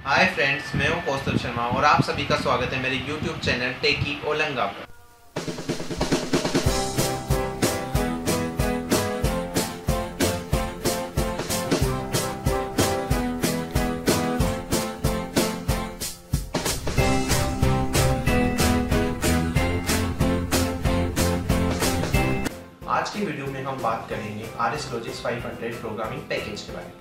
Hi friends, मैं हूं कौस्तुभ शर्मा और आप सभी का स्वागत है मेरे YouTube चैनल टेकी ओलंगा पर। आज की वीडियो में हम बात करेंगे RS Logix 500 प्रोग्रामिंग पैकेज के बारे में।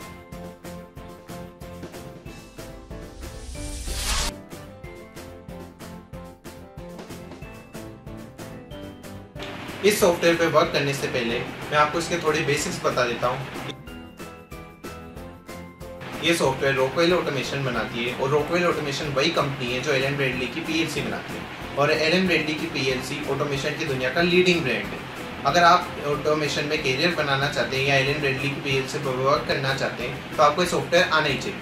इस सॉफ्टवेयर पे वर्क करने से पहले मैं आपको इसके थोड़े बेसिक्स बता देता हूँ। ये सॉफ्टवेयर रॉकवेल ऑटोमेशन बनाती है और रॉकवेल ऑटोमेशन वही कंपनी है जो एलन ब्रैडली की पीएलसी बनाती है और एलन ब्रैडली की पीएलसी ऑटोमेशन की दुनिया का लीडिंग ब्रांड है। अगर आप ऑटोमेशन में करियर बनाना चाहते हैं या एलन ब्रैडली की पीएलसी पर वर्क करना चाहते हैं तो आपको ये सॉफ्टवेयर आना ही चाहिए।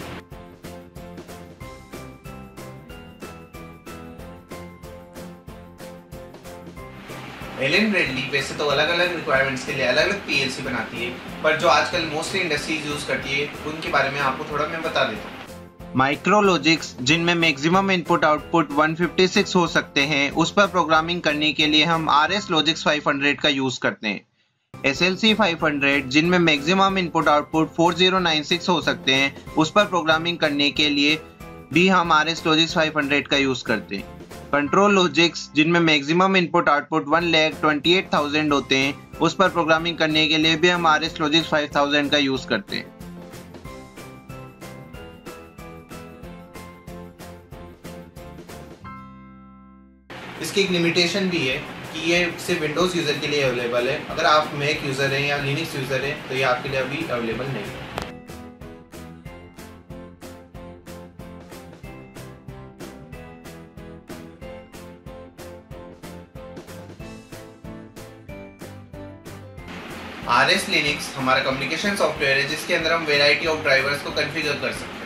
एलन ब्रैडली वैसे तो अलग अलग रिक्वायरमेंट्स के लिए अलग अलग पीएलसी बनाती है, पर जो आजकल मोस्टली इंडस्ट्रीज यूज करती है उनके बारे में आपको थोड़ा मैं बता देता हूँ। माइक्रोलॉजिक्स, जिनमें मैक्सिमम इनपुट आउटपुट 156 हो सकते हैं, उस पर प्रोग्रामिंग करने के लिए हम RS Logix 500 का यूज करते हैं। SLC 500, जिनमें मैक्सिमम इनपुट आउटपुट 4096 हो सकते हैं, उस पर प्रोग्रामिंग करने के लिए भी हम RS Logix 500 का यूज करते हैं। कंट्रोल लॉजिक्स, जिनमें मैक्सिमम इनपुट आउटपुट 1,28,000 होते हैं, उस पर प्रोग्रामिंग करने के लिए भी हम RS Logix 5000 का यूज करते हैं। इसकी एक लिमिटेशन भी है कि ये सिर्फ विंडोज यूजर के लिए अवेलेबल है। अगर आप मैक यूजर हैं या लिनक्स यूजर हैं तो ये आपके लिए अभी अवेलेबल नहीं है। RS Linux हमारा कम्युनिकेशन सॉफ्टवेयर है जिसके अंदर हम वैरायटी ऑफ ड्राइवर्स को कॉन्फ़िगर कर सकते हैं।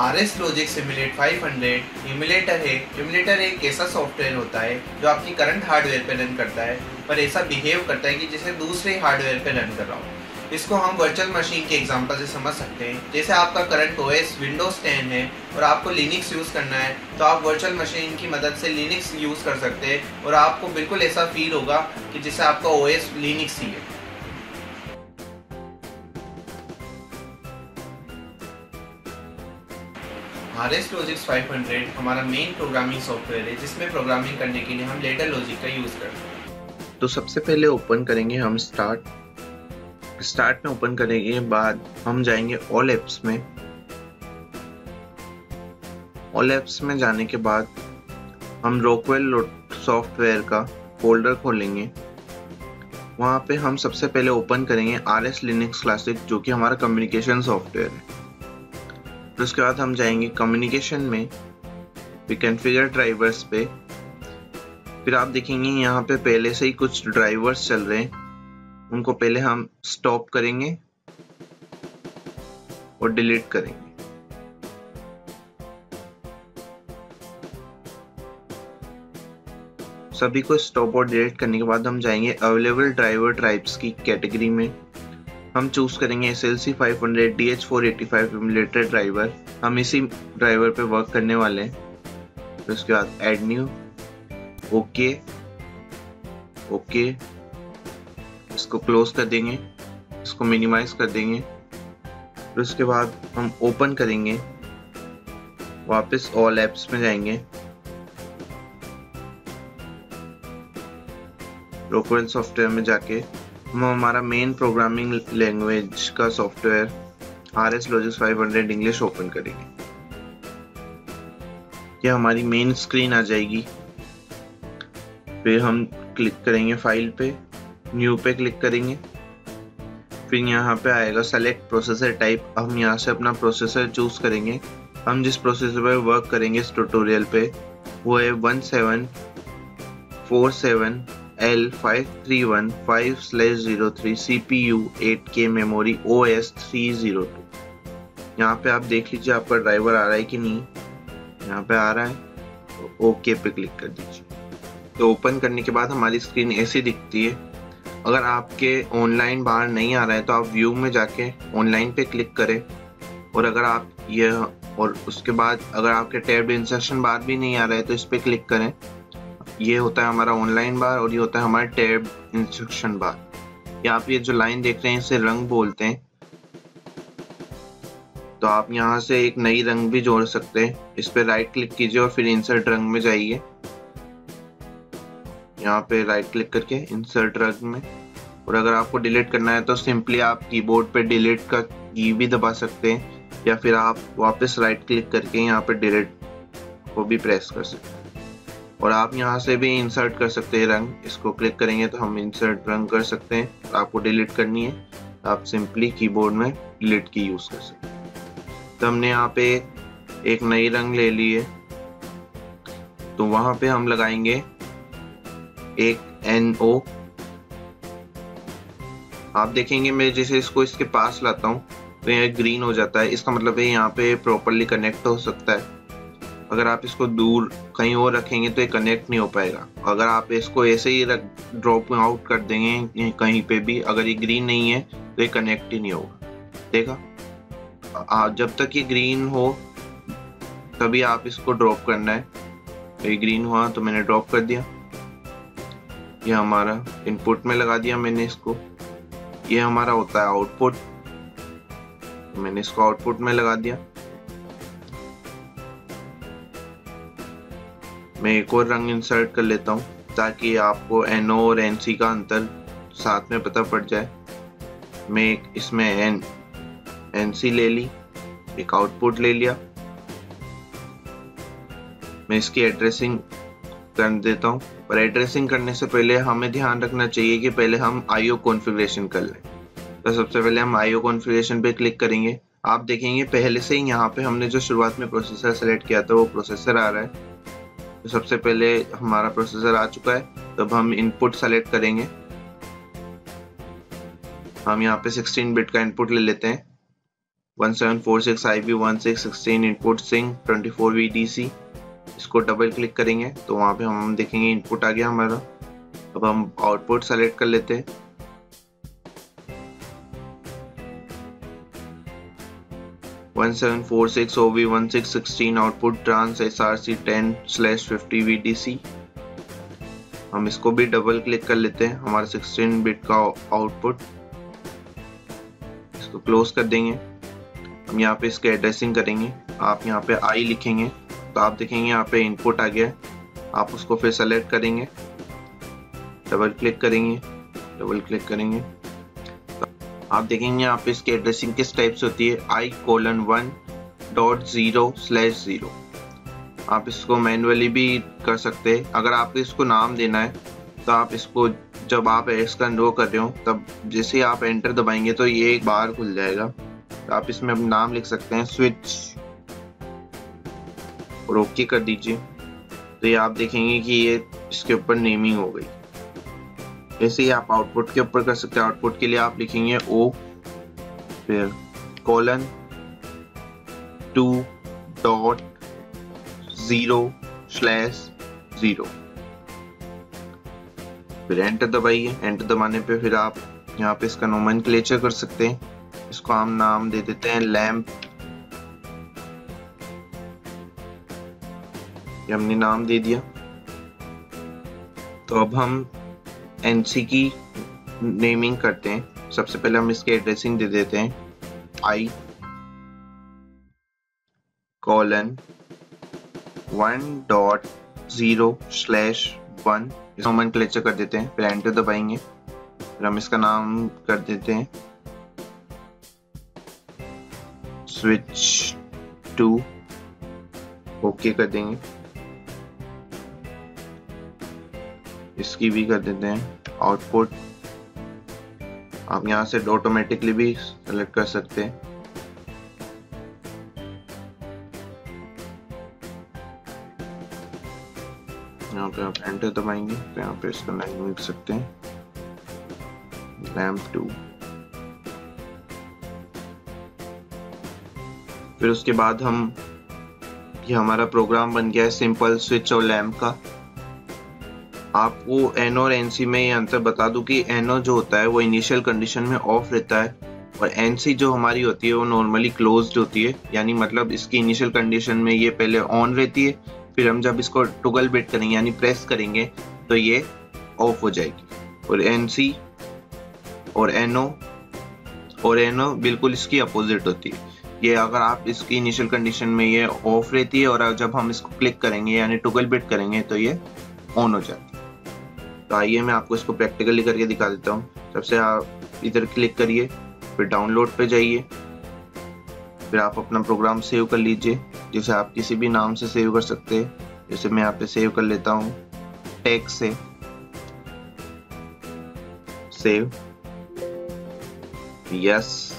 RS Logix Emulate 500 इम्यूलेटर है। इम्यूलेटर एक ऐसा सॉफ्टवेयर होता है जो आपकी करंट हार्डवेयर पे रन करता है, पर ऐसा बिहेव करता है कि जैसे दूसरे हार्डवेयर पे रन कर रहा हो। इसको हम वर्चुअल मशीन के एग्जांपल से समझ सकते हैं। जैसे आपका करंट OS विंडोज 10 है और आपको लिनक्स यूज़ करना है तो आप वर्चुअल मशीन की मदद से लिनक्स यूज़ कर सकते हैं और आपको बिल्कुल ऐसा फील होगा कि जैसे आपका OS लिनक्स ही है। RS Logix 500 हमारा मेन प्रोग्रामिंग सॉफ्टवेयर है जिसमें प्रोग्रामिंग करने के लिए हम लेडर लॉजिक का यूज़ करते हैं। तो सबसे पहले ओपन करेंगे हम स्टार्ट में ओपन करने के बाद हम जाएंगे ऑल एप्स में। ऑल एप्स में जाने के बाद हम रॉकवेल सॉफ्टवेयर का फोल्डर खोलेंगे। वहाँ पे हम सबसे पहले ओपन करेंगे RS Linux Classic, जो कि हमारा कम्युनिकेशन सॉफ्टवेयर है। तो उसके बाद हम जाएंगे कम्युनिकेशन में, फिर कॉन्फ़िगर ड्राइवर्स पे। फिर आप देखेंगे यहाँ पे पहले से ही कुछ ड्राइवर्स चल रहे हैं, उनको पहले हम स्टॉप करेंगे और डिलीट करेंगे। सभी को स्टॉप और डिलीट करने के बाद हम जाएंगे अवेलेबल ड्राइवर टाइप्स की कैटेगरी में। हम चूज करेंगे SLC 500 DH485 इम्यूलेटर ड्राइवर। हम इसी ड्राइवर पे वर्क करने वाले हैं। तो उसके बाद ऐड न्यू, ओके, इसको क्लोज कर देंगे, इसको मिनिमाइज कर देंगे। फिर उसके बाद हम ओपन करेंगे, वापस ऑल एप्स में जाएंगे, रॉकवेल सॉफ्टवेयर में जाके हम हमारा मेन प्रोग्रामिंग लैंग्वेज का software RS Logix 500 English open करेंगे। ये हमारी मेन स्क्रीन आ जाएगी। फिर हम क्लिक करेंगे फाइल पे, न्यू पे क्लिक करेंगे। फिर यहाँ पे आएगा सेलेक्ट प्रोसेसर टाइप। हम यहाँ से अपना प्रोसेसर चूज करेंगे। हम जिस प्रोसेसर पर वर्क करेंगे इस ट्यूटोरियल पे वो है 1747L5315/03 CPU 8K memory OS 302। यहाँ पे आप देख लीजिए आपका ड्राइवर आ रहा है कि नहीं। यहाँ पे आ रहा है तो ओके पे क्लिक कर दीजिए। तो ओपन करने के बाद हमारी स्क्रीन ऐसी दिखती है। अगर आपके ऑनलाइन बार नहीं आ रहा है तो आप व्यू में जाके ऑनलाइन पे क्लिक करें, और अगर आप ये और उसके बाद अगर आपके टैब्ड इंसर्शन बार भी नहीं आ रहा है तो इस पे क्लिक करें। ये होता है हमारा ऑनलाइन बार और ये होता है हमारा टैब्ड इंस्ट्रक्शन बार। यहाँ पे ये जो लाइन देख रहे हैं इसे रंग बोलते हैं। तो आप यहाँ से एक नई रंग भी जोड़ सकते हैं। इस पे राइट क्लिक कीजिए और फिर इंसर्ट रंग में जाइए। यहाँ पे राइट क्लिक करके इंसर्ट रंग में, और अगर आपको डिलीट करना है तो सिंपली आप कीबोर्ड पे डिलीट का की भी दबा सकते हैं, या फिर आप वापस राइट क्लिक करके यहाँ पे डिलीट को भी प्रेस कर सकते हैं। और आप यहाँ से भी इंसर्ट कर सकते हैं रंग। इसको क्लिक करेंगे तो हम इंसर्ट रंग कर सकते हैं। आपको डिलीट करनी है आप सिंपली कीबोर्ड में डिलीट की यूज कर सकते हैं। तो हमने यहाँ पे एक नई रंग ले ली है, तो वहां पे हम लगाएंगे एक NO। आप देखेंगे मैं जैसे इसको इसके पास लाता हूँ तो यह ग्रीन हो जाता है। इसका मतलब है यहाँ पे प्रॉपरली कनेक्ट हो सकता है। अगर आप इसको दूर कहीं और रखेंगे तो ये कनेक्ट नहीं हो पाएगा। अगर आप इसको ऐसे ही ड्रॉप आउट कर देंगे कहीं पे भी, अगर ये ग्रीन नहीं है तो ये कनेक्ट ही नहीं होगा। देखा, जब तक ये ग्रीन हो तभी आप इसको ड्रॉप करना है। ये ग्रीन हुआ तो मैंने ड्रॉप कर दिया। ये हमारा इनपुट में लगा दिया मैंने इसको। ये हमारा होता है आउटपुट, मैंने इसको आउटपुट में लगा दिया। मैं एक और रंग इंसर्ट कर लेता हूँ ताकि आपको NO और NC का अंतर साथ में पता पड़ जाए। मैं एक इसमें NC ले ली, एक आउटपुट ले लिया। मैं इसकी एड्रेसिंग कर देता हूँ, पर एड्रेसिंग करने से पहले हमें ध्यान रखना चाहिए कि पहले हम IO कॉन्फ़िगरेशन कर लें। तो सबसे पहले हम IO कॉन्फ़िगरेशन पे क्लिक करेंगे। आप देखेंगे पहले से ही यहाँ पे हमने जो शुरुआत में प्रोसेसर सेलेक्ट किया था वो प्रोसेसर आ रहा है। तो सबसे पहले हमारा प्रोसेसर आ चुका है, तब हम इनपुट सेलेक्ट करेंगे। हम यहाँ पे 16 बिट का इनपुट ले लेते हैं। 1746 IB16 इनपुट सिंक 24 VDC। इसको डबल क्लिक करेंगे तो वहां पे हम देखेंगे इनपुट आ गया हमारा। अब हम आउटपुट सेलेक्ट कर लेते हैं। (1746 OV1616 output trans SRC10/50 VDC। हम इसको भी डबल क्लिक कर लेते हैं, हमारा 16 बिट का आउटपुट। इसको क्लोज कर देंगे। हम यहाँ पे इसके एड्रेसिंग करेंगे। आप यहाँ पे I लिखेंगे तो आप देखेंगे यहाँ पे इनपुट आ गया। आप उसको फिर सेलेक्ट करेंगे, डबल क्लिक करेंगे, डबल क्लिक करेंगे। आप देखेंगे यहाँ पे इसकी एड्रेसिंग किस टाइप से होती है, I:1.0/0। आप इसको मैन्युअली भी कर सकते हैं। अगर आपको इसको नाम देना है तो आप इसको जब आप इसका रो कर रहे हो तब जैसे ही आप एंटर दबाएंगे तो ये एक बार खुल जाएगा। तो आप इसमें अपना नाम लिख सकते हैं, स्विच, और ओके कर दीजिए। तो ये आप देखेंगे कि ये इसके ऊपर नेमिंग हो गई। ऐसे ही आप आउटपुट के ऊपर कर सकते हैं। आउटपुट के लिए आप लिखेंगे O फिर :2.0/0 फिर एंटर दबाइए। एंटर दबाने पे फिर आप यहाँ पे इसका नोमेनक्लेचर कर सकते हैं। इसको हम नाम दे देते हैं लैंप। ये हमने नाम दे दिया। तो अब हम NC की नेमिंग करते हैं। सबसे पहले हम इसके एड्रेसिंग दे देते हैं I:1.0/1। नोमेनक्लेचर कर देते हैं, फिर एंटर दबाएंगे। फिर हम इसका नाम कर देते हैं स्विच 2। ओके कर देंगे। इसकी भी कर देते हैं आउटपुट। आप यहाँ से ऑटोमेटिकली भी सेलेक्ट कर सकते हैं। यहाँ पे आप एंटर दबाएंगे तो यहाँ पे इसका नाम लिख सकते हैं लैम्प 2। फिर उसके बाद हम ये हमारा प्रोग्राम बन गया है सिंपल स्विच और लैम्प का। आपको NO और NC में ये अंतर बता दूं कि NO जो होता है वो इनिशियल कंडीशन में ऑफ रहता है और NC जो हमारी होती है वो नॉर्मली क्लोज्ड होती है, यानी मतलब इसकी इनिशियल कंडीशन में ये पहले ऑन रहती है, फिर हम जब इसको टॉगल बिट करेंगे यानी प्रेस करेंगे तो ये ऑफ हो जाएगी। और NC और NO बिल्कुल इसकी अपोजिट होती है। ये अगर आप इसकी इनिशियल कंडीशन में ये ऑफ रहती है और जब हम इसको क्लिक करेंगे यानी टॉगल बिट करेंगे तो ये ऑन हो जाती है। तो आइए मैं आपको इसको प्रैक्टिकली करके दिखा देता हूँ। सबसे आप इधर क्लिक करिए, फिर डाउनलोड पे जाइए, फिर आप अपना प्रोग्राम सेव कर लीजिए, जिसे आप किसी भी नाम से सेव कर सकते हैं। जैसे मैं यहाँ पे सेव कर लेता हूँ टेक्स्ट से, save, yes.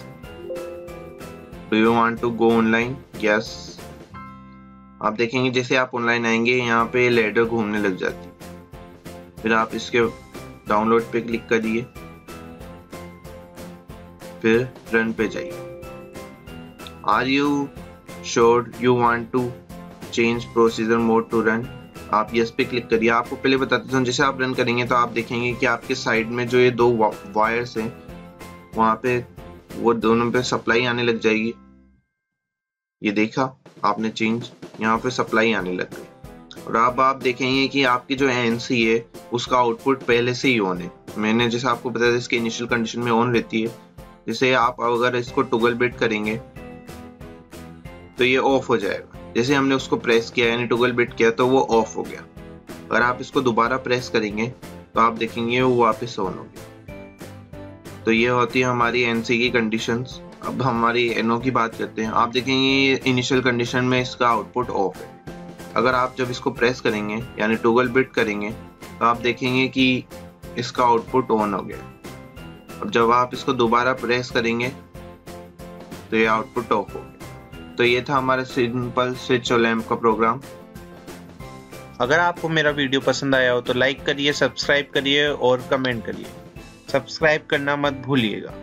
Do you want to go online? Yes. आप देखेंगे जैसे आप ऑनलाइन आएंगे यहाँ पे लैडर घूमने लग जाती है। फिर आप इसके डाउनलोड पे क्लिक करिए, फिर रन पे जाइए। Are you sure you want to change procedure mode to run? आप यस पे क्लिक करिए। आपको पहले बताते हूँ, जैसे आप रन करेंगे तो आप देखेंगे कि आपके साइड में जो ये दो वायर्स हैं वहां पे वो दोनों पे सप्लाई आने लग जाएगी। ये देखा आपने चेंज, यहाँ पे सप्लाई आने लग गई। और अब आप देखेंगे कि आपकी जो NC है उसका आउटपुट पहले से ही ऑन है। मैंने जैसे आपको बताया इसके इनिशियल कंडीशन में ऑन रहती है। जैसे आप अगर इसको टॉगल बिट करेंगे तो ये ऑफ हो जाएगा। जैसे हमने उसको प्रेस किया यानी टॉगल बिट किया तो वो ऑफ हो गया। अगर आप इसको दोबारा प्रेस करेंगे तो आप देखेंगे वो वापस ऑन हो गया। तो ये होती है हमारी NC की कंडीशंस। अब हमारी NO की बात करते हैं। आप देखेंगे इनिशियल कंडीशन में इसका आउटपुट ऑफ है। अगर आप जब इसको प्रेस करेंगे यानी टॉगल बिट करेंगे तो आप देखेंगे कि इसका आउटपुट ऑन हो गया। अब जब आप इसको दोबारा प्रेस करेंगे तो ये आउटपुट ऑफ हो गया। तो ये था हमारा सिंपल स्विच और लैंप का प्रोग्राम। अगर आपको मेरा वीडियो पसंद आया हो तो लाइक करिए, सब्सक्राइब करिए और कमेंट करिए। सब्सक्राइब करना मत भूलिएगा।